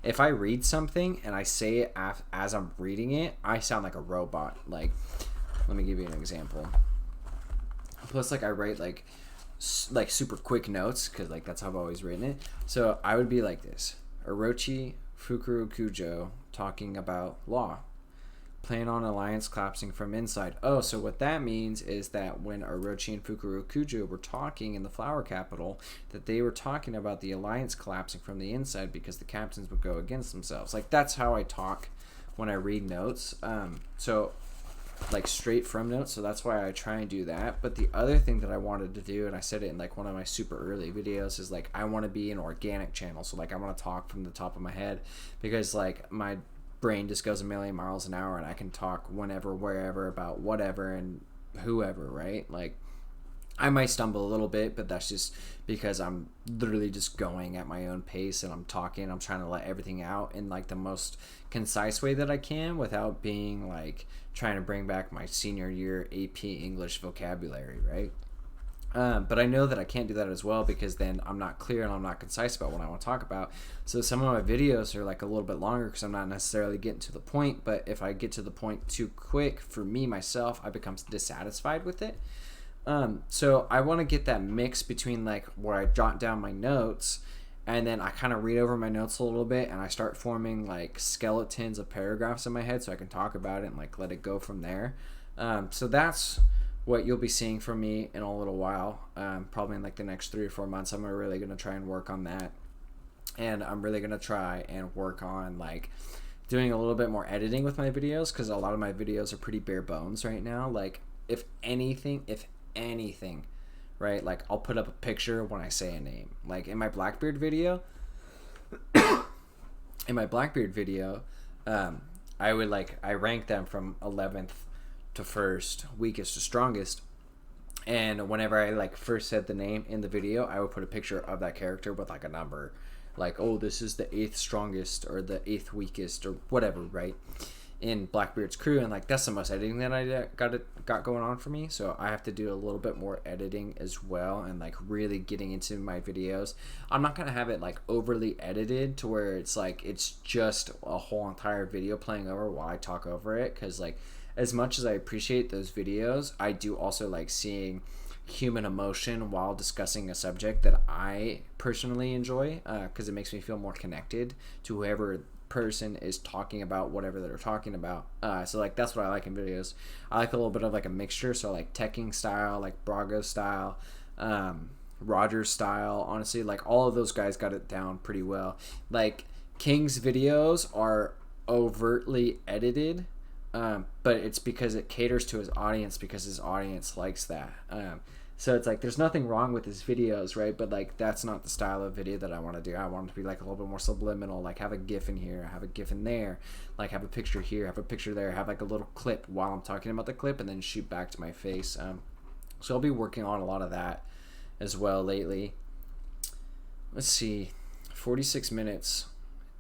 If I read something and I say it as I'm reading it, I sound like a robot. Like, let me give you an example. Plus, like I write like super quick notes, because like that's how I've always written it. So I would be like this: Orochi Fukuro Kujo talking about law, plan on alliance collapsing from inside. Oh, so what that means is that when Orochi and Fukuro Kujo were talking in the flower capital, that they were talking about the alliance collapsing from the inside because the captains would go against themselves. Like that's how I talk when I read notes. So like straight from notes, so that's why I try and do that. But the other thing that I wanted to do, and I said it in like one of my super early videos, is like I want to be an organic channel. So like I want to talk from the top of my head, because like my brain just goes a million miles an hour and I can talk whenever, wherever, about whatever and whoever, right? Like I might stumble a little bit, but that's just because I'm literally just going at my own pace and I'm talking. I'm trying to let everything out in like the most concise way that I can without being like trying to bring back my senior year AP English vocabulary, right? But I know that I can't do that as well, because then I'm not clear and I'm not concise about what I want to talk about. So some of my videos are like a little bit longer because I'm not necessarily getting to the point. But if I get to the point too quick, for me, myself, I become dissatisfied with it. So I want to get that mix between like where I jot down my notes and then I kind of read over my notes a little bit and I start forming like skeletons of paragraphs in my head so I can talk about it and like let it go from there. So that's what you'll be seeing from me in a little while, probably in like the next 3 or 4 months. I'm really going to try and work on that, and I'm really going to try and work on like doing a little bit more editing with my videos, because a lot of my videos are pretty bare bones right now. Like, if anything, right, like, I'll put up a picture when I say a name. Like, in my Blackbeard video, I rank them from 11th to 1st, weakest to strongest. And whenever I like first said the name in the video, I would put a picture of that character with like a number, like, oh, this is the 8th strongest or the 8th weakest or whatever, right? In Blackbeard's crew, and like that's the most editing that I got going on for me. So I have to do a little bit more editing as well, and like really getting into my videos. I'm not gonna have it like overly edited to where it's like it's just a whole entire video playing over while I talk over it, because like, as much as I appreciate those videos, I do also like seeing human emotion while discussing a subject that I personally enjoy, because it makes me feel more connected to whoever person is talking about whatever they're talking about. So like that's what I like in videos. I like a little bit of like a mixture, so like Tekking style, like Brago style, Roger style. Honestly, like all of those guys got it down pretty well. Like King's videos are overtly edited, but it's because it caters to his audience, because his audience likes that. So it's like there's nothing wrong with his videos, right? But like that's not the style of video that I want to do. I want it to be like a little bit more subliminal, like have a GIF in here, have a GIF in there, like have a picture here, have a picture there, have like a little clip while I'm talking about the clip, and then shoot back to my face. So I'll be working on a lot of that as well lately. Let's see, 46 minutes.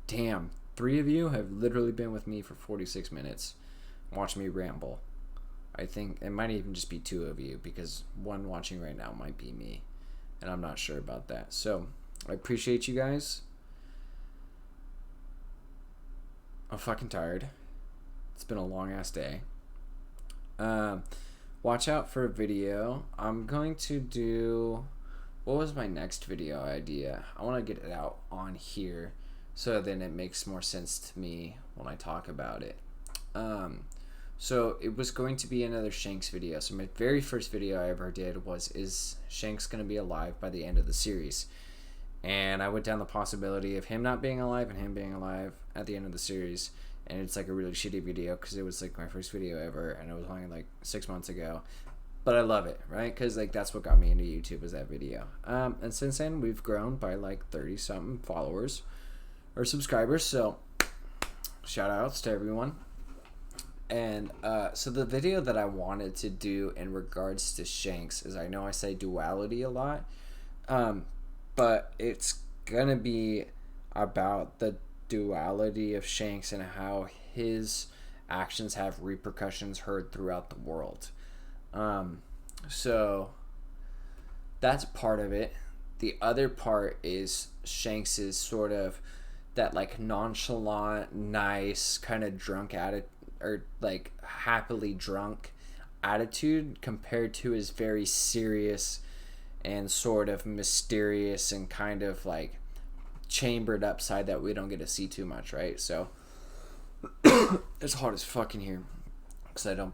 Damn, 3 of you have literally been with me for 46 minutes. Watch me ramble. I think it might even just be 2 of you, because one watching right now might be me, and I'm not sure about that. So I appreciate you guys. I'm fucking tired. It's been a long ass day. Watch out for a video. I'm going to do, what was my next video idea? I want to get it out on here so then it makes more sense to me when I talk about it. So it was going to be another Shanks video. So my very first video I ever did was, is Shanks going to be alive by the end of the series? And I went down the possibility of him not being alive and him being alive at the end of the series. And it's like a really shitty video, because it was like my first video ever, and it was only like 6 months ago. But I love it, right? Because like that's what got me into YouTube, was that video. And since then we've grown by like 30 something followers or subscribers. So shout outs to everyone. And so the video that I wanted to do in regards to Shanks is, I know I say duality a lot, but it's gonna be about the duality of Shanks and how his actions have repercussions heard throughout the world. So that's part of it. The other part is Shanks's sort of that like nonchalant, nice, kind of drunk attitude, or like happily drunk attitude, compared to his very serious and sort of mysterious and kind of like chambered up side that we don't get to see too much, right? So it's hot as fuck in here, because I don't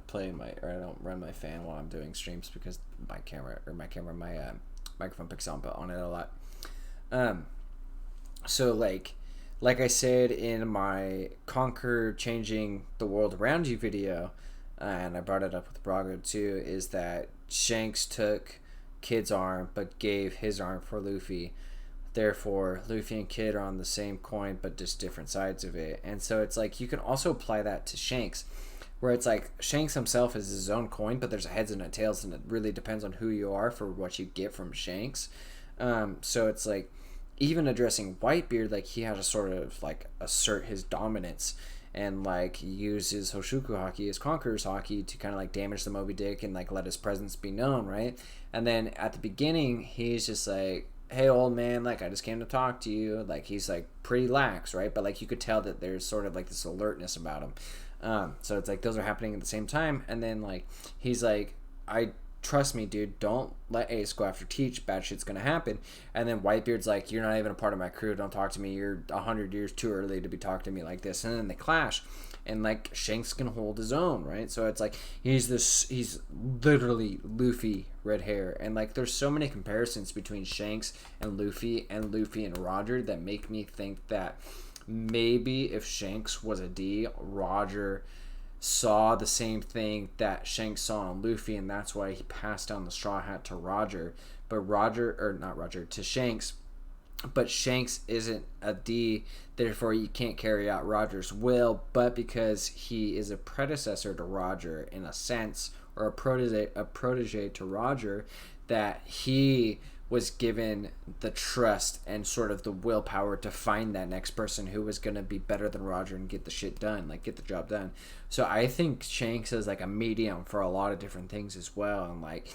run my fan while I'm doing streams, because my microphone picks on it a lot. So like I said in my Conquer Changing the World Around You video, and I brought it up with Brago too, is that Shanks took Kid's arm but gave his arm for Luffy. Therefore, Luffy and Kid are on the same coin but just different sides of it. And so it's like you can also apply that to Shanks, where it's like Shanks himself is his own coin, but there's a heads and a tails, and it really depends on who you are for what you get from Shanks. So it's like, even addressing Whitebeard, like he had to sort of like assert his dominance and like use his Hoshoku Haki, his Conqueror's Haki, to kind of like damage the Moby Dick and like let his presence be known, right? And then at the beginning, he's just like, hey old man, like I just came to talk to you. Like he's like pretty lax, right? But like you could tell that there's sort of like this alertness about him. So it's like those are happening at the same time. And then like he's like, I trust me, dude, don't let Ace go after Teach, bad shit's gonna happen. And then Whitebeard's like, you're not even a part of my crew, don't talk to me, you're 100 years too early to be talking to me like this. And then they clash, and like Shanks can hold his own, right? So it's like he's literally Luffy red hair, and like there's so many comparisons between Shanks and Luffy and Roger that make me think that maybe if Shanks was a D, Roger saw the same thing that Shanks saw on Luffy, and that's why he passed down the straw hat to Roger. But to Shanks. But Shanks isn't a D, therefore you can't carry out Roger's will. But because he is a predecessor to Roger in a sense, or a protege to Roger, that he was given the trust and sort of the willpower to find that next person who was going to be better than Roger and get the shit done, like get the job done. So I think Shanks is like a medium for a lot of different things as well. And like,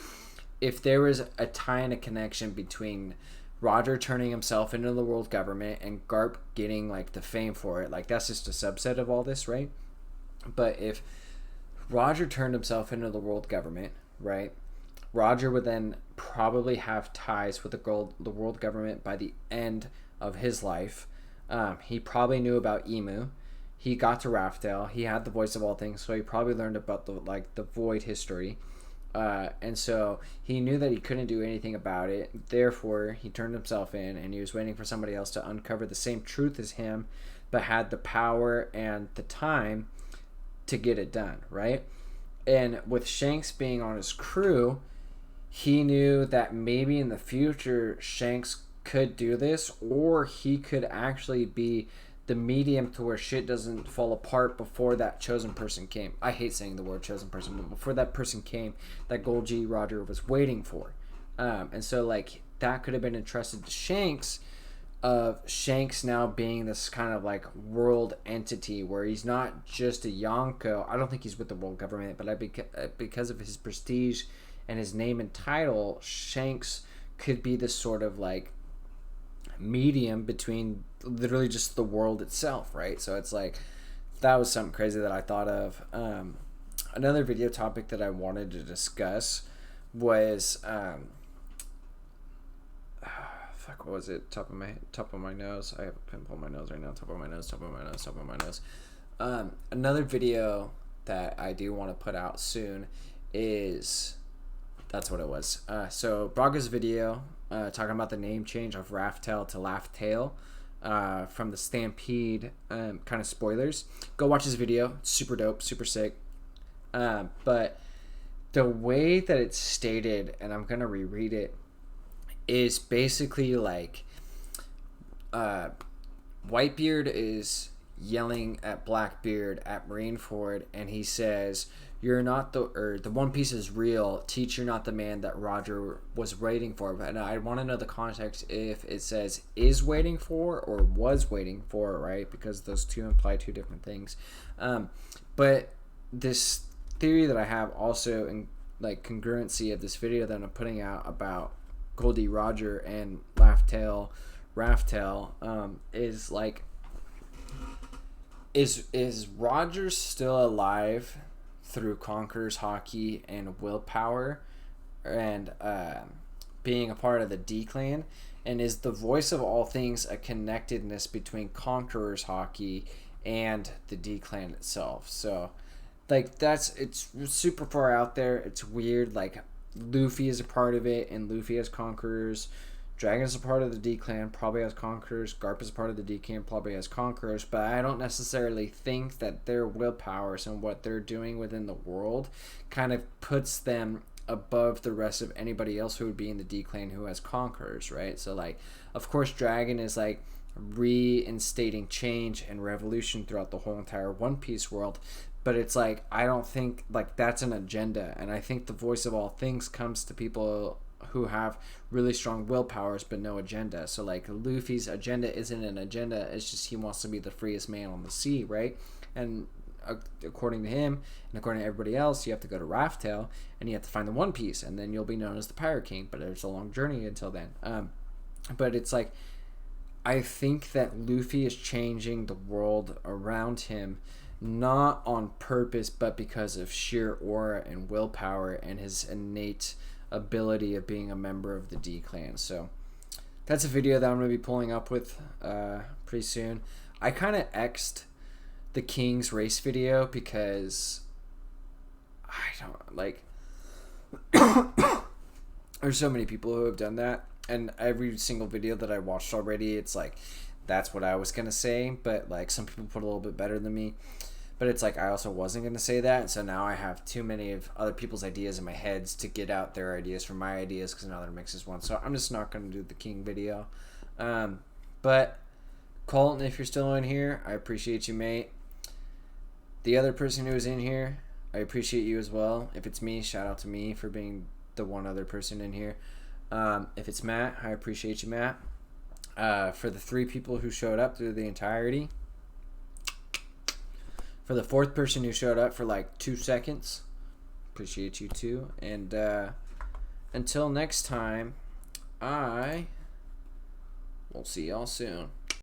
if there was a tie and a connection between Roger turning himself into the world government and Garp getting like the fame for it, like that's just a subset of all this, right? But if Roger turned himself into the world government, right, Roger would then probably have ties with the world government by the end of his life. He probably knew about Emu. He got to Raftel. He had the voice of all things, so he probably learned about the void history. And so he knew that he couldn't do anything about it. Therefore, he turned himself in, and he was waiting for somebody else to uncover the same truth as him, but had the power and the time to get it done, right? And with Shanks being on his crew, he knew that maybe in the future Shanks could do this, or he could actually be the medium to where shit doesn't fall apart before that chosen person came. I hate saying the word chosen person, but before that person came, that Gold G Roger was waiting for. And so like that could have been entrusted to Shanks, of Shanks now being this kind of like world entity where he's not just a Yonko. I don't think he's with the world government, but because of his prestige and his name and title, Shanks could be this sort of like medium between literally just the world itself, right? So it's like, that was something crazy that I thought of. Another video topic that I wanted to discuss was what was it? Top of my nose. I have a pimple on my nose right now. Top of my nose. Another video that I do want to put out soon is, that's what it was. So Braga's video talking about the name change of Raftel to Laugh-Tail from the Stampede kind of spoilers. Go watch this video. It's super dope, super sick. But the way that it's stated, and I'm gonna reread it, is basically like Whitebeard is yelling at Blackbeard at Marineford, and he says, "You're not the One Piece is real. Teach you're not the man that Roger was waiting for." But I want to know the context if it says is waiting for or was waiting for, right? Because those two imply two different things. But this theory that I have also in like congruency of this video that I'm putting out about Goldie Roger and Raftel is like, is Roger still alive through Conqueror's Hockey and willpower and being a part of the D-Clan? And is the voice of all things a connectedness between Conqueror's Hockey and the D-Clan itself? So like it's super far out there. It's weird. Like Luffy is a part of it, and Luffy has Conquerors. Dragon is a part of the D-Clan, probably has Conquerors. Garp is a part of the D-Clan, probably has Conquerors. But I don't necessarily think that their willpowers and what they're doing within the world kind of puts them above the rest of anybody else who would be in the D-Clan who has Conquerors, right? So, like, of course, Dragon is, like, reinstating change and revolution throughout the whole entire One Piece world. But it's like, I don't think, like, that's an agenda. And I think the voice of all things comes to people who have really strong willpowers but no agenda. So like Luffy's agenda isn't an agenda, it's just he wants to be the freest man on the sea, right? And according to him and according to everybody else, you have to go to Raftel and you have to find the One Piece, and then you'll be known as the Pirate King. But there's a long journey until then. But it's like, I think that Luffy is changing the world around him, not on purpose, but because of sheer aura and willpower and his innate ability of being a member of the D-Clan. So that's a video that I'm going to be pulling up with pretty soon. I kind of X'd the King's race video because I don't like there's so many people who have done that, and every single video that I watched already, it's like that's what I was going to say, but like some people put a little bit better than me. But it's like I also wasn't going to say that, and so now I have too many of other people's ideas in my heads to get out their ideas from my ideas, because now they're mixes one. So I'm just not going to do the King video. But Colton, if you're still in here, I appreciate you, mate. The other person who was in here, I appreciate you as well. If it's me, shout out to me for being the one other person in here. If it's Matt, I appreciate you, Matt. For the 3 people who showed up through the entirety. For the 4th person who showed up for like 2 seconds, appreciate you too. And until next time, I will see y'all soon.